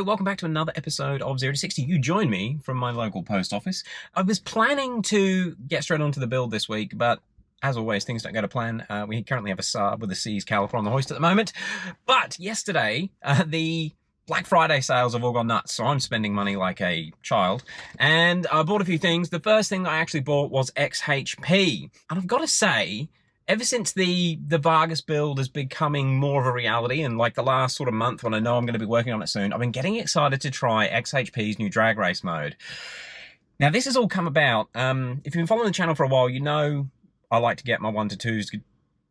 Hello, welcome back to another episode of 0 to 60. You join me from my local post office. I was planning to get straight onto the build this week, but as always, things don't go to plan. We currently have a Saab with a C's caliper on the hoist at the moment. But yesterday, the Black Friday sales have all gone nuts, so I'm spending money like a child. And I bought a few things. The first thing that I actually bought was XHP. And I've got to say, ever since the Vargas build is becoming more of a reality, and like the last sort of month when I know I'm going to be working on it soon, I've been getting excited to try XHP's new drag race mode. Now, this has all come about. If you've been following the channel for a while, you know I like to get my 1 to 2s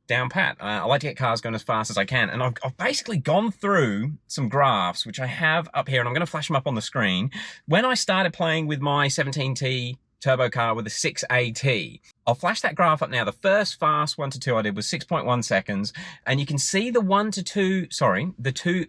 down pat. I like to get cars going as fast as I can, and I've basically gone through some graphs, which I have up here, and I'm going to flash them up on the screen. When I started playing with my 17T turbo car with a 6AT. I'll flash that graph up now. The first fast 1 to 2 I did was 6.1 seconds, and you can see the 1 to 2, sorry, the 2,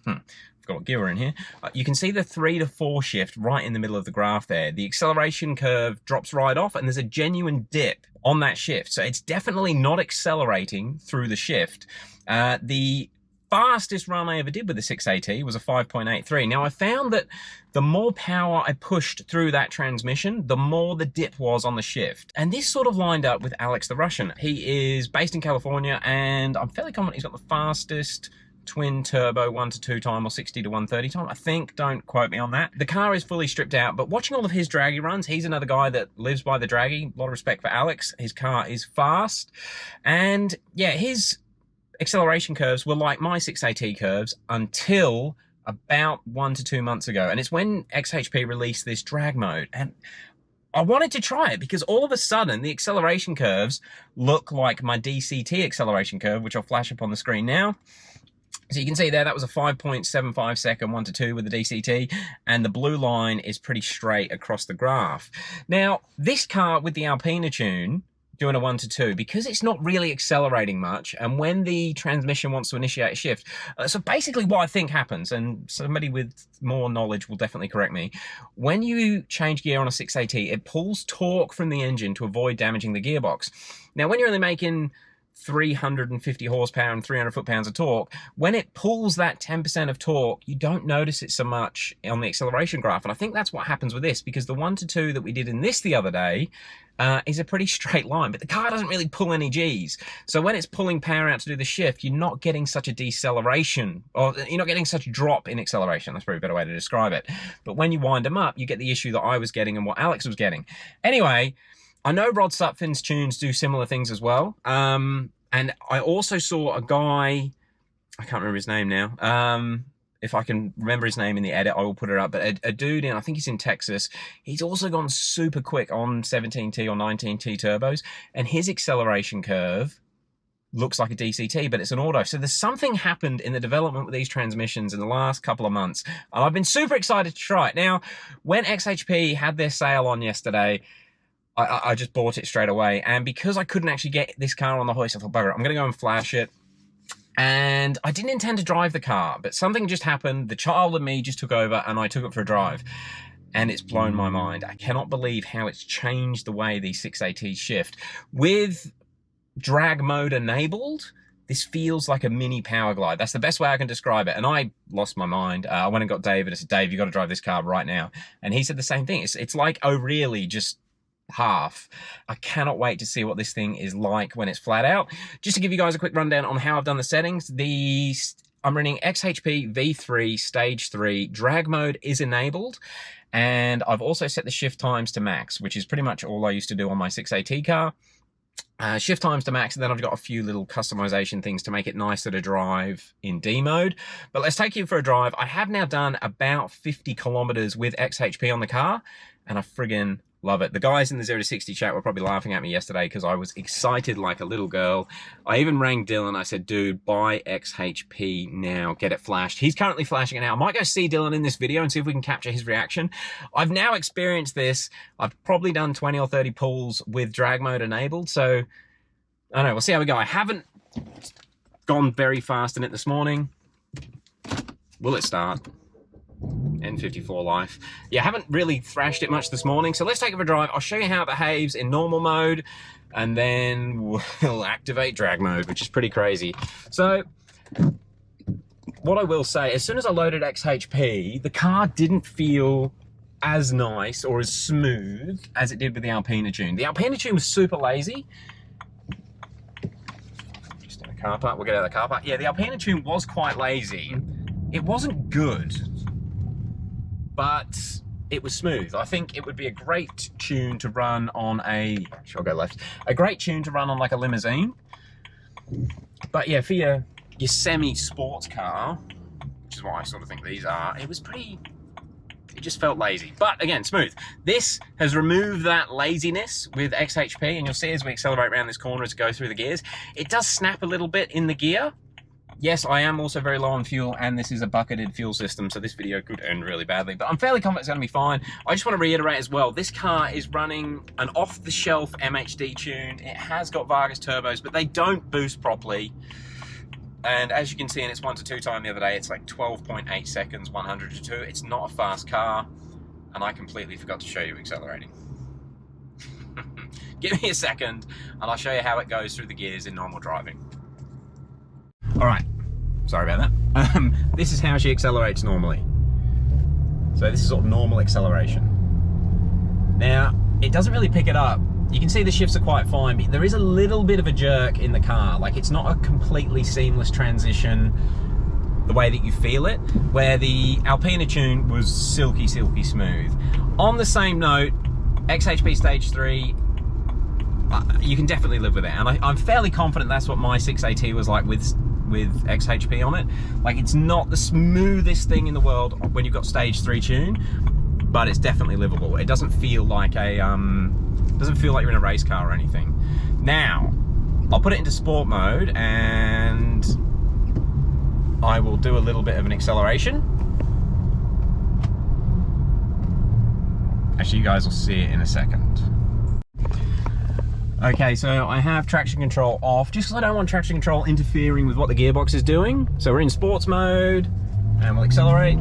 I've got a gear we're in here. You can see the 3 to 4 shift right in the middle of the graph there. The acceleration curve drops right off, and there's a genuine dip on that shift. So it's definitely not accelerating through the shift. The fastest run I ever did with the 6AT was a 5.83. Now, I found that the more power I pushed through that transmission, the more the dip was on the shift. And this sort of lined up with Alex the Russian. He is based in California, and I'm fairly confident he's got the fastest twin turbo 1 to 2 time or 60 to 130 time, I think. Don't quote me on that. The car is fully stripped out, but watching all of his draggy runs, he's another guy that lives by the draggy. A lot of respect for Alex. His car is fast, and yeah, his acceleration curves were like my 6AT curves until about 1 to 2 months ago. And it's when XHP released this drag mode, and I wanted to try it because all of a sudden the acceleration curves look like my DCT acceleration curve, which I'll flash up on the screen now. So you can see there, that was a 5.75 second 1 to 2 with the DCT, and the blue line is pretty straight across the graph. Now, this car with the Alpina tune, doing a 1 to 2, because it's not really accelerating much, and when the transmission wants to initiate a shift, so basically what I think happens, and somebody with more knowledge will definitely correct me, when you change gear on a 6AT, it pulls torque from the engine to avoid damaging the gearbox. Now, when you're only making 350 horsepower and 300 foot-pounds of torque, when it pulls that 10% of torque, you don't notice it so much on the acceleration graph. And I think that's what happens with this, because the 1 to 2 that we did in this the other day is a pretty straight line, but the car doesn't really pull any Gs. So when it's pulling power out to do the shift, you're not getting such a deceleration, or you're not getting such a drop in acceleration. That's probably a better way to describe it. But when you wind them up, you get the issue that I was getting and what Alex was getting. Anyway, I know Rod Sutphin's tunes do similar things as well. And I also saw a guy, I can't remember his name now. If I can remember his name in the edit, I will put it up. But a dude, I think he's in Texas, he's also gone super quick on 17T or 19T turbos. And his acceleration curve looks like a DCT, but it's an auto. So there's something happened in the development with these transmissions in the last couple of months. And I've been super excited to try it. Now, when XHP had their sale on yesterday, I just bought it straight away. And because I couldn't actually get this car on the hoist, I thought, bugger it, I'm going to go and flash it. And I didn't intend to drive the car, but something just happened. The child in me just took over, and I took it for a drive. And it's blown my mind. I cannot believe how it's changed the way these 6ATs shift. With drag mode enabled, this feels like a mini power glide. That's the best way I can describe it. And I lost my mind. I went and got David. I said, Dave, you got to drive this car right now. And he said the same thing. It's like, oh, really? Just half. I cannot wait to see what this thing is like when it's flat out. Just to give you guys a quick rundown on how I've done the settings, I'm running XHP V3 stage 3. Drag mode is enabled, and I've also set the shift times to max, which is pretty much all I used to do on my 6AT car. Shift times to max, and then I've got a few little customization things to make it nicer to drive in D mode. But let's take you for a drive. I have now done about 50 kilometers with XHP on the car, and I friggin' love it. The guys in the 0 to 60 chat were probably laughing at me yesterday because I was excited like a little girl. I even rang Dylan. I said, dude, buy XHP now. Get it flashed. He's currently flashing it now. I might go see Dylan in this video and see if we can capture his reaction. I've now experienced this. I've probably done 20 or 30 pulls with drag mode enabled. So, I don't know. We'll see how we go. I haven't gone very fast in it this morning. Will it start? N54 life. Yeah, I haven't really thrashed it much this morning, so let's take it for a drive. I'll show you how it behaves in normal mode, and then we'll activate drag mode, which is pretty crazy. So what I will say, as soon as I loaded XHP, the car didn't feel as nice or as smooth as it did with the Alpina tune. The Alpina tune was super lazy. Just in the car park, we'll get out of the car park. Yeah, the Alpina tune was quite lazy. It wasn't good, but it was smooth. I think it would be a great tune to run on a, actually I'll go left, a great tune to run on like a limousine. But yeah, for your semi-sports car, which is what I sort of think these are, it was pretty, it just felt lazy. But again, smooth. This has removed that laziness with XHP, and you'll see as we accelerate around this corner as we go through the gears, it does snap a little bit in the gear. Yes, I am also very low on fuel, and this is a bucketed fuel system, so this video could end really badly, but I'm fairly confident it's going to be fine. I just want to reiterate as well, this car is running an off-the-shelf MHD tune. It has got Vargas turbos, but they don't boost properly. And as you can see in its 1 to 2 time the other day, it's like 12.8 seconds, 100 to 2. It's not a fast car, and I completely forgot to show you accelerating. Give me a second, and I'll show you how it goes through the gears in normal driving. All right, sorry about that. This is how she accelerates normally. So this is sort of normal acceleration. Now, it doesn't really pick it up. You can see the shifts are quite fine, but there is a little bit of a jerk in the car. Like, it's not a completely seamless transition the way that you feel it, where the Alpina tune was silky, silky smooth. On the same note, XHP Stage 3, you can definitely live with it. And I'm fairly confident that's what my 6AT was like with XHP on it. Like, it's not the smoothest thing in the world when you've got Stage 3 tune, but it's definitely livable. It doesn't feel like a, doesn't feel like you're in a race car or anything. Now, I'll put it into sport mode and I will do a little bit of an acceleration. Actually, you guys will see it in a second. Okay, so I have traction control off, just because I don't want traction control interfering with what the gearbox is doing. So we're in sports mode, and we'll accelerate.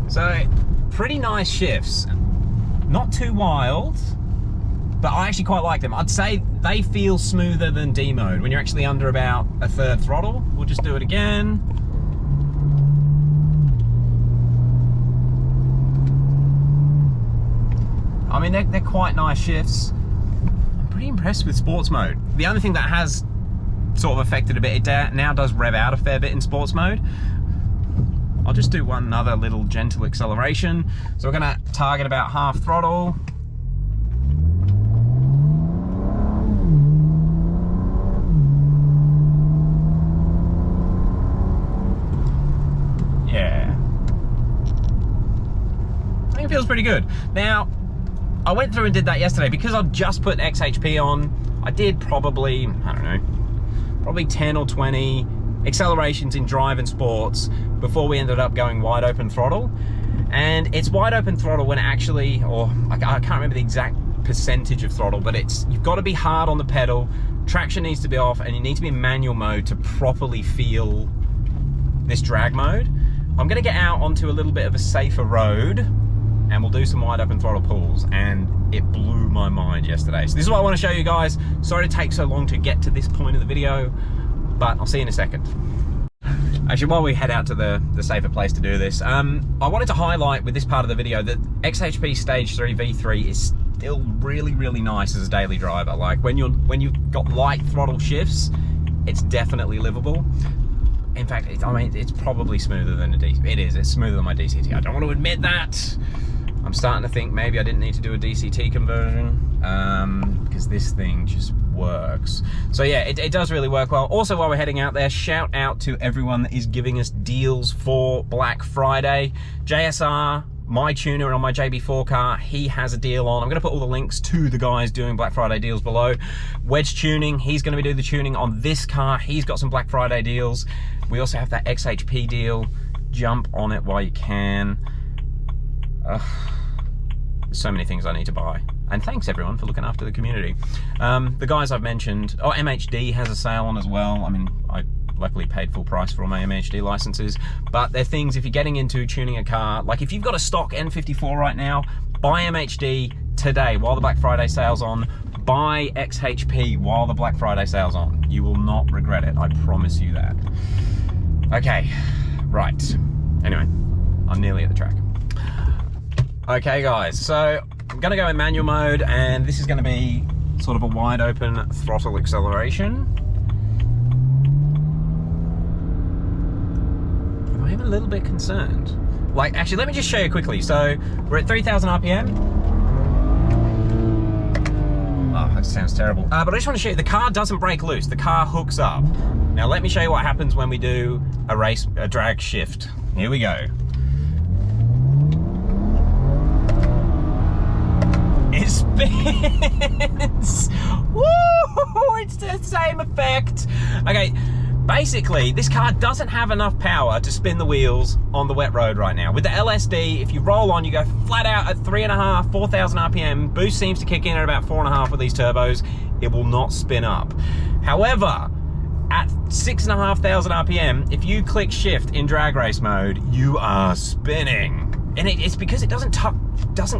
So, pretty nice shifts. Not too wild, but I actually quite like them. I'd say they feel smoother than D mode, when you're actually under about a third throttle. We'll just do it again. I mean, they're quite nice shifts. I'm pretty impressed with sports mode. The only thing that has sort of affected a bit, it now does rev out a fair bit in sports mode. I'll just do one other little gentle acceleration. So we're gonna target about half throttle. Yeah. I think it feels pretty good. Now, I went through and did that yesterday because I've just put XHP on. I did probably, I don't know, probably 10 or 20 accelerations in drive and sports before we ended up going wide open throttle. And it's wide open throttle when it actually, or I can't remember the exact percentage of throttle, but it's, you've got to be hard on the pedal, traction needs to be off, and you need to be in manual mode to properly feel this drag mode. I'm gonna get out onto a little bit of a safer road and we'll do some wide open throttle pulls, and it blew my mind yesterday. So this is what I want to show you guys. Sorry to take so long to get to this point of the video, but I'll see you in a second. Actually, while we head out to the safer place to do this, I wanted to highlight with this part of the video that XHP Stage 3 V3 is still really, really nice as a daily driver. Like, when you've got light throttle shifts, it's definitely livable. In fact, I mean, it's probably smoother than a DCT. It is, it's smoother than my DCT. I don't want to admit that. I'm starting to think maybe I didn't need to do a DCT conversion because this thing just works. So yeah, it does really work well. Also, while we're heading out there, shout out to everyone that is giving us deals for Black Friday. JSR, my tuner on my JB4 car, he has a deal on. I'm going to put all the links to the guys doing Black Friday deals below. Wedge Tuning, he's going to be doing the tuning on this car. He's got some Black Friday deals. We also have that XHP deal. Jump on it while you can. There's so many things I need to buy. And thanks everyone for looking after the community. The guys I've mentioned, oh, MHD has a sale on as well. I mean, I luckily paid full price for all my MHD licenses, but they're things if you're getting into tuning a car, like if you've got a stock N54 right now, buy MHD today while the Black Friday sale's on. buy XHP while the Black Friday sale's on. You will not regret it, I promise you that. Okay, right. Anyway, I'm nearly at the track. Okay guys, so I'm gonna go in manual mode, and this is gonna be sort of a wide open throttle acceleration. I am a little bit concerned. Like, actually, let me just show you quickly. So we're at 3,000 RPM. Oh, that sounds terrible. But I just want to show you, the car doesn't break loose. The car hooks up. Now let me show you what happens when we do a drag shift. Here we go. It spins. Woo! It's the same effect. Okay. Basically, this car doesn't have enough power to spin the wheels on the wet road right now. With the LSD, if you roll on, you go flat out at 3.5, 4,000 RPM. Boost seems to kick in at about 4.5 with these turbos. It will not spin up. However, at 6,500 RPM, if you click shift in drag race mode, you are spinning. And it's because it doesn't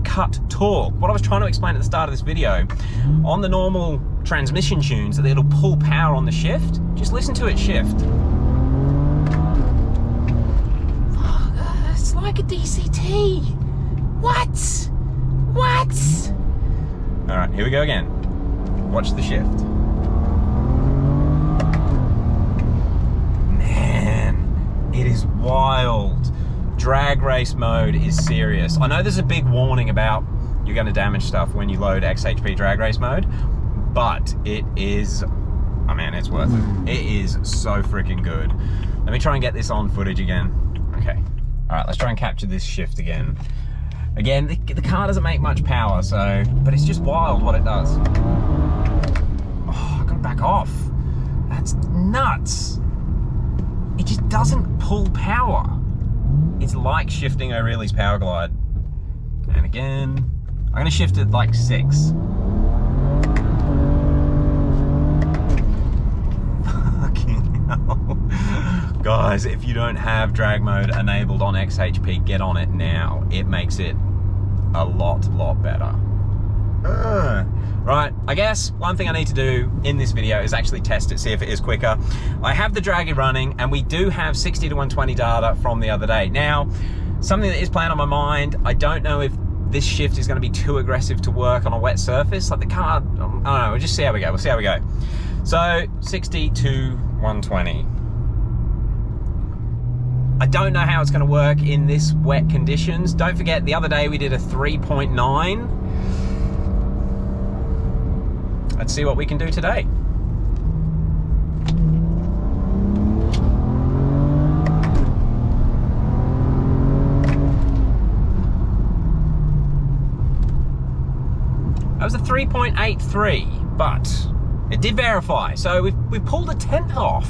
cut torque. What I was trying to explain at the start of this video, on the normal transmission tunes, that it'll pull power on the shift. Just listen to it shift. It's like a DCT. What? What? All right, here we go again. Watch the shift. Man, it is wild. Drag race mode is serious. I know there's a big warning about you're going to damage stuff when you load XHP drag race mode, but it is, oh man, it's worth it. It is so freaking good. Let me try and get this on footage again. Okay, all right, let's try and capture this shift again. Again, the car doesn't make much power, so, but it's just wild what it does. Oh, I gotta back off. That's nuts. It just doesn't pull power. It's like shifting O'Reilly's Power Glide. And again, I'm gonna shift it like 6. Fucking hell. Guys, if you don't have drag mode enabled on XHP, get on it now. It makes it a lot better. Right, I guess one thing I need to do in this video is actually test it, see if it is quicker. I have the draggy running, and we do have 60 to 120 data from the other day. Now, something that is playing on my mind, I don't know if this shift is going to be too aggressive to work on a wet surface. Like the car, I don't know, we'll just see how we go. We'll see how we go. So, 60 to 120. I don't know how it's going to work in this wet conditions. Don't forget, the other day we did a 3.9. Let's see what we can do today. That was a 3.83, but it did verify. So we've pulled a tenth off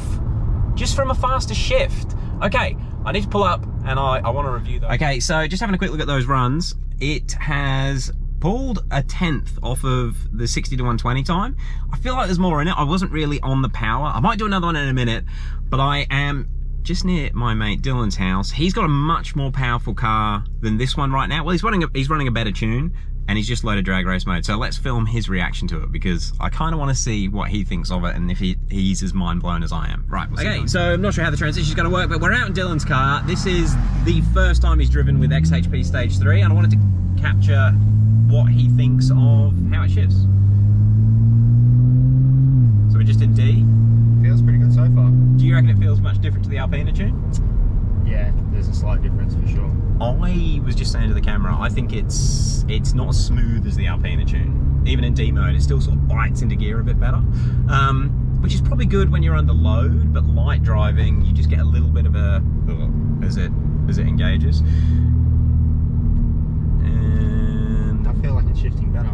just from a faster shift. Okay, I need to pull up and I want to review those. Okay, so just having a quick look at those runs, it has pulled a tenth off of the 60 to 120 time. I feel like there's more in it. I wasn't really on the power. I might do another one in a minute, but I am just near my mate Dylan's house. He's got a much more powerful car than this one right now. Well, he's running a better tune, and he's just loaded drag race mode. So let's film his reaction to it, because I kind of want to see what he thinks of it and if he's as mind blown as I am. Right, we'll okay, so I'm not sure how the transition is going to work, but we're out in Dylan's car. This is the first time he's driven with XHP Stage 3, and I wanted to capture what he thinks of how it shifts. So we're just in D. Feels pretty good so far. Do you reckon it feels much different to the Alpina tune? Yeah, there's a slight difference for sure. I was just saying to the camera, I think it's not as smooth as the Alpina tune. Even in D mode, it still sort of bites into gear a bit better, which is probably good when you're under load, but light driving, you just get a little bit of a as it engages. I feel like it's shifting better.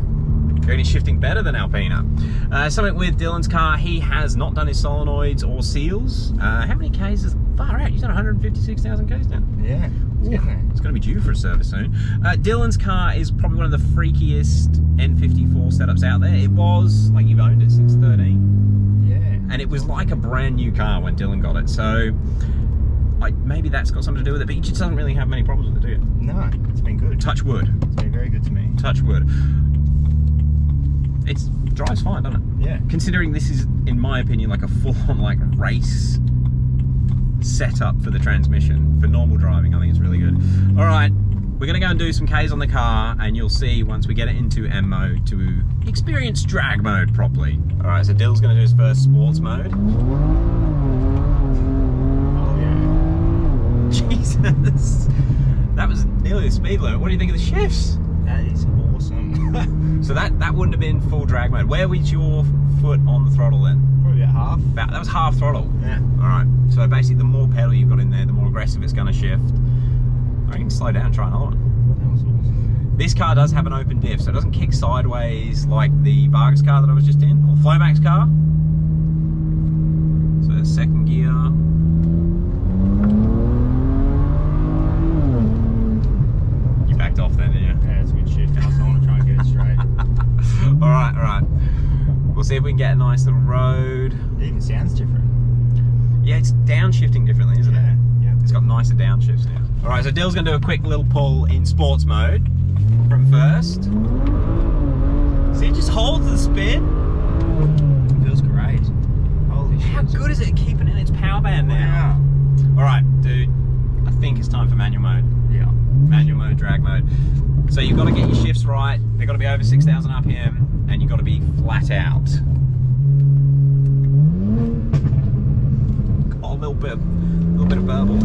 It's shifting better than Alpina. Something with Dylan's car, he has not done his solenoids or seals. How many Ks is far out? He's done 156,000 Ks now. Yeah, it's going to be due for a service soon. Dylan's car is probably one of the freakiest N54 setups out there. It was, like, you've owned it since 13. Yeah. And it was like a brand new car when Dylan got it. So maybe that's got something to do with it, but he just doesn't really have many problems with it, do you? No, it's been good. Touch wood. It's been very good to me. Touch wood. It drives fine, doesn't it? Yeah. Considering this is, in my opinion, like a full-on like race setup for the transmission. For normal driving, I think it's really good. All right, we're gonna go and do some Ks on the car, and you'll see once we get it into M mode to experience drag mode properly. All right, so Dill's gonna do his first sports mode. Oh yeah. Jesus, that was nearly the speed limit. What do you think of the shifts? That is awesome. So that wouldn't have been full drag mode. Where was your foot on the throttle then? Probably about half. That was half throttle. Yeah. All right. So basically, the more pedal you've got in there, the more aggressive it's going to shift. I can slow down and try another one. That was awesome. This car does have an open diff, so it doesn't kick sideways like the Vargas car that I was just in, or Flomax car. So second gear. You backed off then, didn't you? Yeah, it's a good shift. I want to try and get it straight. All right. We'll see if we can get a nice little road. It even sounds different. Yeah, it's downshifting differently, isn't it? Yeah. It's got nicer downshifts now. All right, so Dill's gonna do a quick little pull in sports mode from first. See, it just holds the spin. It feels great. Holy shit. How good is it at keeping in its power band now? Wow. All right, dude, I think it's time for manual mode. Yeah. Manual mode, drag mode. So you've got to get your shifts right. They've got to be over 6,000 RPM, and you've got to be flat out. Oh, a little bit of burble.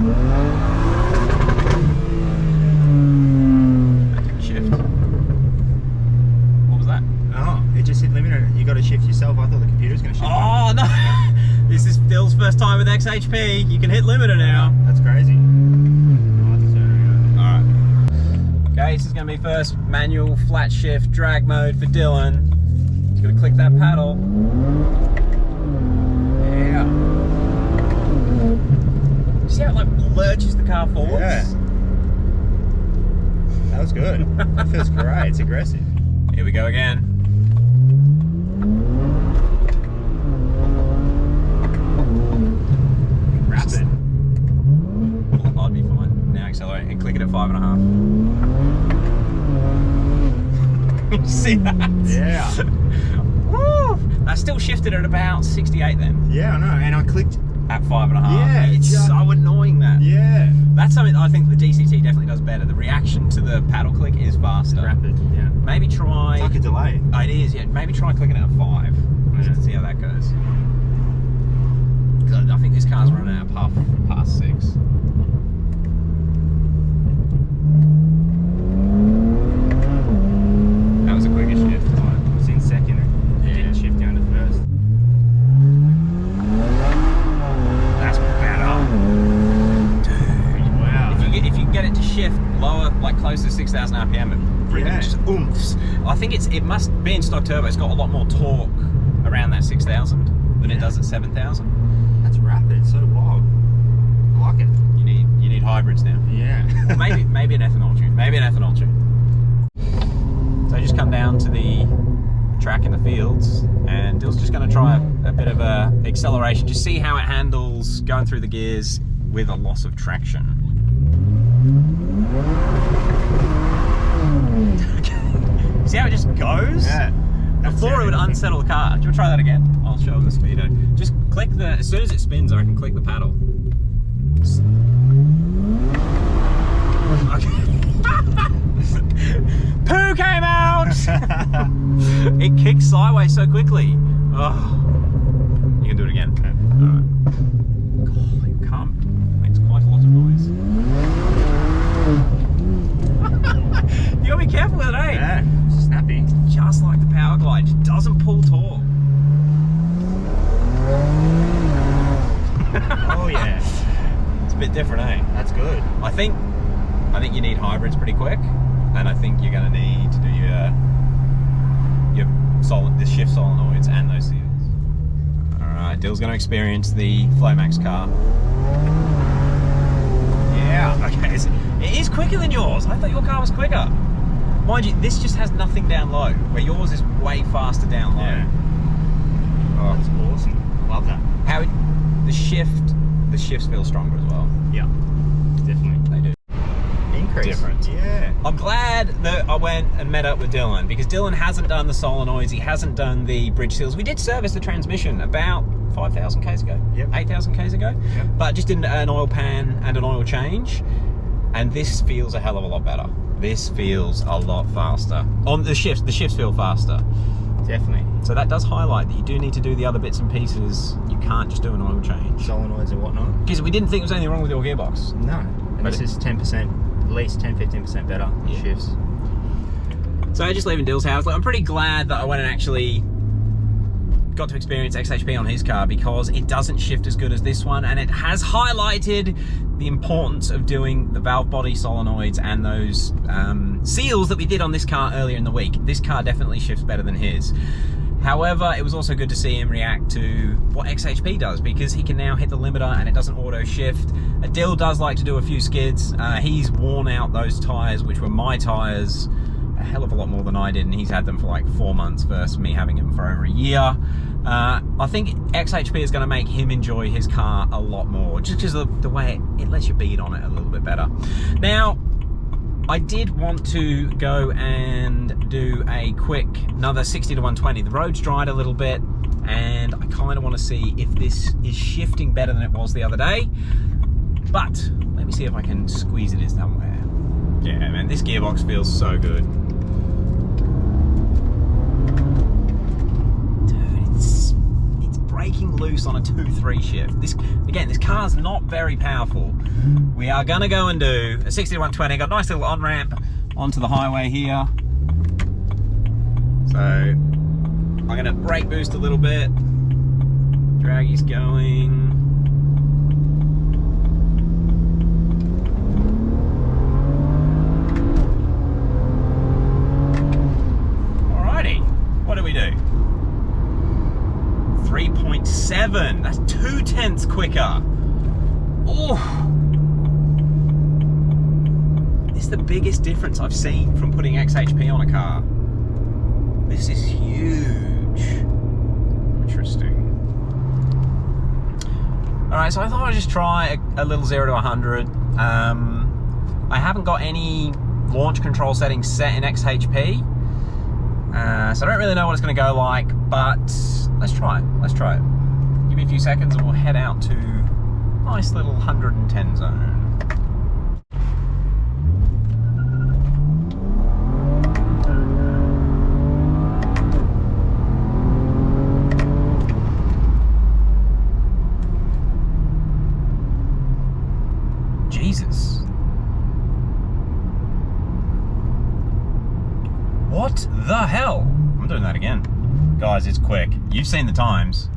Back shift. What was that? Oh, it just hit limiter. You got to shift yourself. I thought the computer was going to shift. Oh no! This is Dill's first time with XHP. You can hit limiter now. That's crazy. I'll have to turn it Alright. Okay, this is going to be first manual flat shift drag mode for Dylan. He's going to click that paddle. Yeah. See how it like lurches the car forwards? Yeah. That was good. That feels great. It's aggressive. Here we go again. Rapid. Well, I'd be fine. Now accelerate and click it at 5.5. You see that? Yeah. Woo! I still shifted at about 68 then. Yeah, I know. And I clicked. At 5.5. Yeah, It's just- so annoying that. Yeah. That's something I think the DCT definitely does better. The reaction to the paddle click is faster. Rapid. Yeah. Maybe try. It's like a delay. Oh, it is, yeah. Maybe try clicking it at 5. Yeah. See how that goes. 'Cause I think this car's running out past 6. That was the quickest shift. It was in second. It didn't shift down to first. That's better. Dude. Wow. If you get it to shift lower, like close to 6,000 RPM, it freaking Yeah. just oomph. I think it must be in stock turbo. It's got a lot more torque around that 6,000 than it Yeah. does at 7,000. That's rapid. It's so wild. I like it. You need hybrids now. Yeah. Or maybe an ethanol tune. Maybe an ethanol tune. So I just come down to the track in the fields, and Dill's just going to try a bit of a acceleration, just see how it handles going through the gears with a loss of traction. See how it just goes? Yeah. Before it would unsettle the car. Do you want to try that again? I'll show them the speedo. Just click as soon as it spins, I can click the paddle. Poo came out! It kicks sideways so quickly. Oh. You can do it again. Alright. God, you can't. Makes quite a lot of noise. You gotta be careful with it, eh? Yeah. It's snappy. Just like the Power Glide, it doesn't pull torque. Oh yeah. It's a bit different, eh? That's good. I think you need hybrids pretty quick, and I think you're going to need to do the shift solenoids and those seals. All right, Dill's going to experience the Flomax car. Yeah, okay, it is quicker than yours. I thought your car was quicker. Mind you, this just has nothing down low, where yours is way faster down low. Yeah. Oh. That's awesome. I love that. The shifts feel stronger as well. Yeah. Definitely. They do. Enquiries. difference. Yeah. I'm glad that I went and met up with Dylan, because Dylan hasn't done the solenoids, he hasn't done the bridge seals. We did service the transmission about 5,000 Ks ago, Yep. 8,000 Ks ago, Yep. but just did an oil pan and an oil change, and this feels a hell of a lot better. This feels a lot faster. On the shifts feel faster. Definitely. So that does highlight that you do need to do the other bits and pieces. You can't just do an oil change. Solenoids and whatnot. Because we didn't think there was anything wrong with your gearbox. No. And But this is 10%, at least 10-15% better Yeah. shifts. So just leaving Dill's house, I'm pretty glad that I went and actually got to experience XHP on his car, because it doesn't shift as good as this one, and it has highlighted the importance of doing the valve body solenoids and those seals that we did on this car earlier in the week. This car definitely shifts better than his. However, it was also good to see him react to what XHP does, because he can now hit the limiter and it doesn't auto shift. Dill does like to do a few skids. He's worn out those tyres, which were my tyres, a hell of a lot more than I did, and he's had them for like 4 months versus me having them for over a year. I think XHP is going to make him enjoy his car a lot more, just because of the way it lets you beat on it a little bit better. Now, I did want to go and do a quick another 60 to 120. The road's dried a little bit, and I kind of want to see if this is shifting better than it was the other day. But let me see if I can squeeze it in somewhere. Yeah, man, this gearbox feels so good. Breaking loose on a 2-3 shift. This car's not very powerful. We are gonna go and do a 60 to 120. Got a nice little on-ramp onto the highway here. So I'm gonna brake boost a little bit. Draggy's going. Alrighty, what do we do? 3.7, that's 0.2 quicker. Oh, this is the biggest difference I've seen from putting XHP on a car. This is huge. Interesting. All right, so I thought I'd just try a little 0 to 100. I haven't got any launch control settings set in XHP. So I don't really know what it's going to go like, but let's try it. Let's try it. Give me a few seconds and we'll head out to a nice little 110 zone. Jesus. What the hell? I'm doing that again. Guys, it's quick. You've seen the times.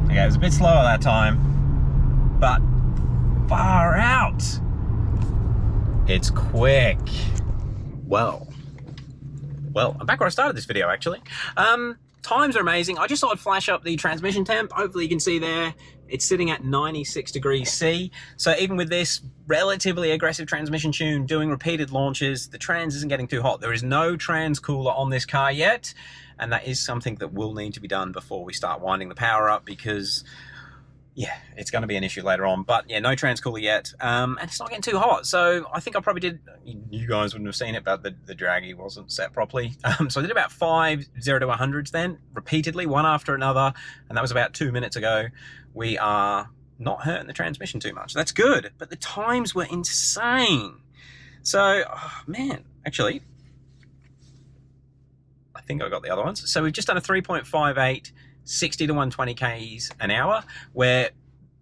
Okay, it was a bit slower that time, but far out. It's quick. Well, I'm back where I started this video, actually. Times are amazing. I just thought I'd flash up the transmission temp. Hopefully you can see there, it's sitting at 96 degrees C. So even with this relatively aggressive transmission tune, doing repeated launches, the trans isn't getting too hot. There is no trans cooler on this car yet, and that is something that will need to be done before we start winding the power up, because yeah, it's going to be an issue later on. But yeah, no trans cooler yet, and it's not getting too hot. So I think I probably did, you guys wouldn't have seen it, but the draggy wasn't set properly. So I did about 5 0 to 100s then, repeatedly, one after another, and that was about 2 minutes ago. We are not hurting the transmission too much. That's good, but the times were insane. So, oh, man, actually, I think I got the other ones. So we've just done a 3.58, 60 to 120 Ks an hour, where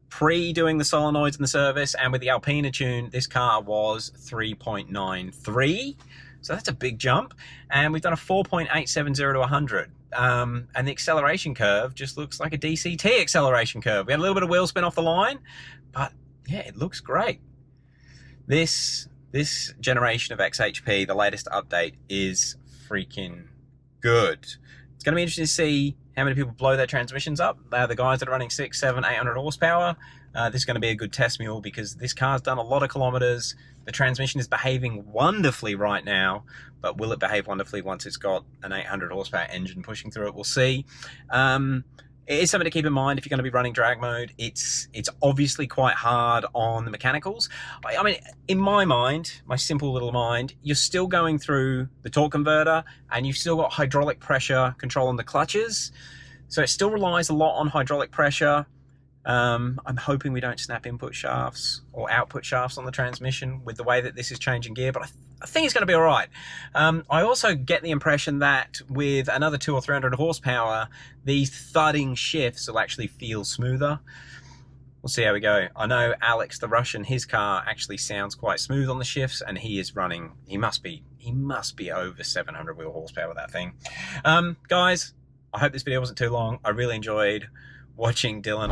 pre-doing the solenoids and the service and with the Alpina tune, this car was 3.93. So that's a big jump. And we've done a 4.870 to 100. And the acceleration curve just looks like a DCT acceleration curve. We had a little bit of wheel spin off the line, but yeah, it looks great. This generation of XHP, the latest update, is freaking good. It's going to be interesting to see how many people blow their transmissions up. They are the guys that are running 6, 7, 800 horsepower. This is going to be a good test mule because this car's done a lot of kilometers. The transmission is behaving wonderfully right now, but will it behave wonderfully once it's got an 800 horsepower engine pushing through it? We'll see. It is something to keep in mind if you're going to be running drag mode. It's obviously quite hard on the mechanicals. I mean, in my mind, my simple little mind, you're still going through the torque converter and you've still got hydraulic pressure control on the clutches. So it still relies a lot on hydraulic pressure. I'm hoping we don't snap input shafts or output shafts on the transmission with the way that this is changing gear, but I think it's going to be all right. I also get the impression that with another 200 or 300 horsepower, these thudding shifts will actually feel smoother. We'll see how we go. I know Alex, the Russian, his car actually sounds quite smooth on the shifts, and he is running, he must be over 700 wheel horsepower with that thing. Guys, I hope this video wasn't too long. I really enjoyed watching Dylan.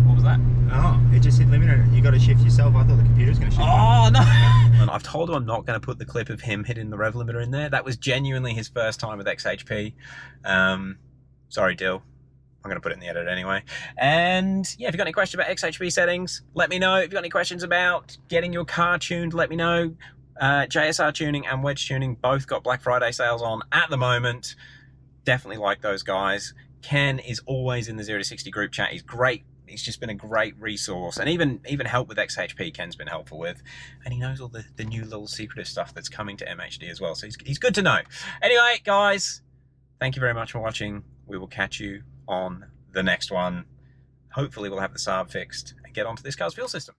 What was that? Oh, it just hit limiter. You got to shift yourself. I thought the computer was going to shift. Oh, no. And I've told him I'm not going to put the clip of him hitting the rev limiter in there. That was genuinely his first time with XHP. Sorry, Dill. I'm going to put it in the edit anyway. And yeah, if you've got any questions about XHP settings, let me know. If you've got any questions about getting your car tuned, let me know. JSR tuning and Wedge tuning both got Black Friday sales on at the moment. Definitely like those guys. Ken is always in the 0 to 60 group chat. He's great. He's just been a great resource, and even help with XHP Ken's been helpful with, and he knows all the new little secretive stuff that's coming to MHD as well, so he's good to know. Anyway, guys, thank you very much for watching. We will catch you on the next one. Hopefully we'll have the Saab fixed and get onto this car's fuel system.